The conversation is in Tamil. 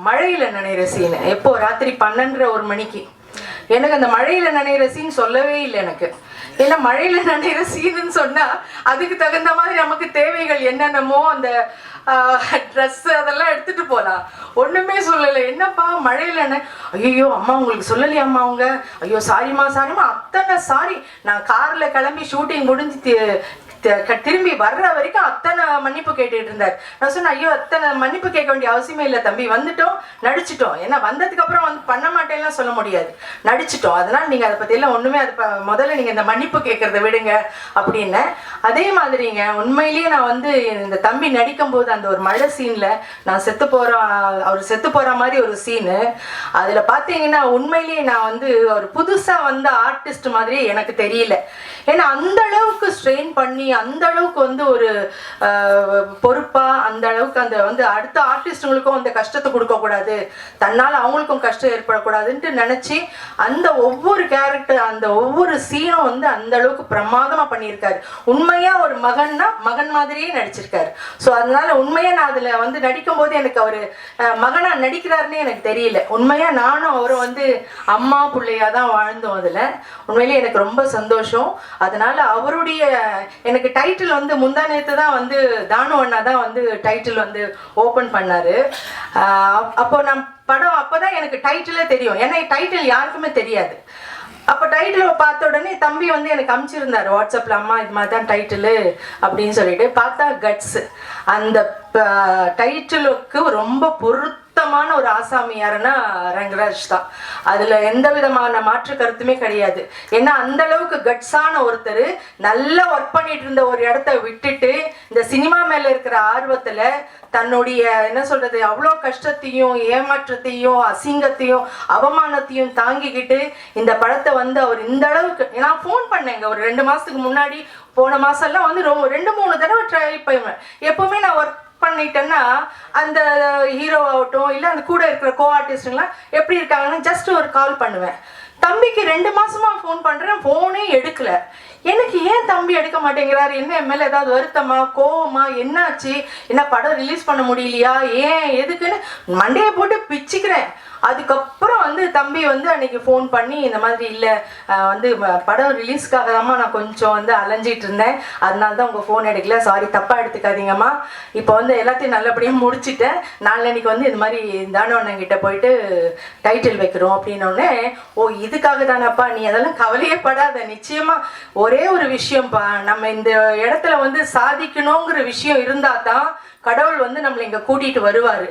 மழையில நனைகிற சீன் எப்போ ராத்திரி 12:30 மணிக்கு எனக்கு அந்த மழையில நனைகிற சீன் சொல்லவே இல்லை எனக்கு. ஏன்னா மழையில நனைகிற சீனுன்னு சொன்னா அதுக்கு தகுந்த மாதிரி நமக்கு தேவைகள் என்னென்னமோ அந்த ட்ரெஸ் அதெல்லாம் எடுத்துட்டு போகலாம். ஒண்ணுமே சொல்லலை. என்னப்பா மழையில ஐயோ அம்மா உங்களுக்கு சொல்லலையாம்மா அவங்க, ஐயோ சாரிம்மா அத்தனை சாரி. நான் கார்ல கிளம்பி ஷூட்டிங் முடிஞ்சு திரும்பி வர்ற வரைக்கும் அத்தனை மன்னிப்பு கேட்டுட்டு இருந்தார். நான் சொன்னேன் ஐயோ அத்தனை மன்னிப்பு கேட்க வேண்டிய அவசியமே இல்லை தம்பி, வந்துட்டோம் நடிச்சிட்டோம். ஏன்னா வந்ததுக்கு அப்புறம் வந்து பண்ண மாட்டேன்லாம் சொல்ல முடியாது, நடிச்சிட்டோம். அதனால நீங்க அதை பத்தி எல்லாம் ஒண்ணுமே முதல்ல நீங்க இந்த மன்னிப்பு கேட்கறத விடுங்க அப்படின்னு. அதே மாதிரிங்க உண்மையிலேயே நான் வந்து இந்த தம்பி நடிக்கும் போது அந்த ஒரு மழை சீன்ல நான் அவர் செத்து போற மாதிரி ஒரு சீனு. அதுல பாத்தீங்கன்னா உண்மையிலேயே நான் வந்து ஒரு புதுசா வந்த ஆர்டிஸ்ட் மாதிரி எனக்கு தெரியல. ஏன்னா அந்த அளவுக்கு ஸ்ட்ரெயின் பண்ணி அந்த அளவுக்கு வந்து ஒரு பொறுப்பா அந்த அளவுக்கு அந்த வந்து அடுத்த ஆர்டிஸ்டுங்களுக்கும் அந்த கஷ்டத்தை கொடுக்க கூடாது, தன்னால அவங்களுக்கும் கஷ்டம் ஏற்படக்கூடாதுன்ட்டு நினைச்சு அந்த ஒவ்வொரு கேரக்டர் அந்த ஒவ்வொரு சீனும் வந்து அந்த அளவுக்கு பிரமாதமா பண்ணியிருக்காரு. உண்மையா ஒரு மகன்னா மகன் மாதிரியே நடிச்சிருக்காரு. ஸோ அதனால உண்மையா நான் அதுல வந்து நடிக்கும் போது எனக்கு அவரு மகனா நடிக்கிறாருன்னு எனக்கு தெரியல. உண்மையா நானும் அவரும் வந்து அம்மா பிள்ளையா தான் வாழ்ந்தோம். அதுல உண்மையிலேயே எனக்கு ரொம்ப சந்தோஷம். அதனால அவருடைய எனக்கு டைட்டில் வந்து முந்தா நேத்து தான் வந்து தானு அண்ணா தான் வந்து டைட்டில் வந்து ஓபன் பண்ணாரு. அப்போ நான் படம் அப்பதான் எனக்கு டைட்டிலே தெரியும். ஏன்னா டைட்டில் யாருக்குமே தெரியாது. அப்போ டைட்டில் பார்த்த உடனே தம்பி வந்து எனக்கு அனுப்பிச்சிருந்தாரு வாட்ஸ்அப்ல, அம்மா இது மாதிரி தான் டைட்டிலு அப்படின்னு சொல்லிட்டு. பார்த்தா கட்ஸ். அந்த டைட்டிலுக்கு ரொம்ப பொருத்தமான ஒரு ஆசாமி யாருன்னா ரங்கராஜ் தான். அதுல எந்த விதமான மாற்று கருத்துமே கிடையாது. ஏன்னா அந்த அளவுக்கு கட்ஸான ஒருத்தர் நல்லா ஒர்க் பண்ணிட்டு இருந்த ஒரு இடத்த விட்டுட்டு இந்த சினிமா மேல இருக்கிற ஆர்வத்துல தன்னுடைய என்ன சொல்றது அவ்வளோ கஷ்டத்தையும் ஏமாற்றத்தையும் அசிங்கத்தையும் அவமானத்தையும் தாங்கிக்கிட்டு இந்த படத்தை வந்து அவர் இந்த அளவுக்கு. நான் ஃபோன் பண்ணேங்க ஒரு 2 மாசத்துக்கு முன்னாடி, போன மாசம் எல்லாம் வந்து 2-3 தடவை ட்ரை பண்ணுவேன். எப்பவுமே நான் ஒர்க் பண்ணிட்டேன்னா அந்த ஹீரோ ஆகட்டும் இல்லை அந்த கூட இருக்கிற கோ ஆர்டிஸ்டுங்களாம் எப்படி இருக்காங்கன்னு ஜஸ்ட் ஒரு கால் பண்ணுவேன். தம்பிக்கு 2 மாசமா ஃபோன் பண்றேன், ஃபோனே எடுக்கல. எனக்கு ஏன் தம்பி எடுக்க மாட்டேங்கிறாரு, என்ன என் மேல ஏதாவது வருத்தமா கோவமா என்னாச்சு, என்ன படம் ரிலீஸ் பண்ண முடியலையா, ஏன் எதுக்குன்னு மண்டையை போட்டு பிச்சுக்கிறேன். அதுக்கப்புறம் வந்து தம்பி வந்து அன்னைக்கு ஃபோன் பண்ணி இந்த மாதிரி இல்லை வந்து படம் ரிலீஸ்க்காக தான்மா நான் கொஞ்சம் வந்து அலைஞ்சிட்டு இருந்தேன், அதனால தான் உங்கள் ஃபோன் எடுக்கல, சாரி தப்பாக எடுத்துக்காதீங்கம்மா, இப்போ வந்து எல்லாத்தையும் நல்லபடியாக முடிச்சுட்டேன், நாளைக்கு வந்து இது மாதிரி தானு அண்ணன் கிட்ட போயிட்டு டைட்டில் வைக்கிறோம் அப்படின்னோடனே, ஓ இதுக்காக தானப்பா, நீ அதெல்லாம் கவலையே படாத, நிச்சயமா ஒரே ஒரு விஷயம்ப்பா, நம்ம இந்த இடத்துல வந்து சாதிக்கணுங்கிற விஷயம் இருந்தால் தான் கடவுள் வந்து நம்மளை இங்கே கூட்டிகிட்டு வருவார்.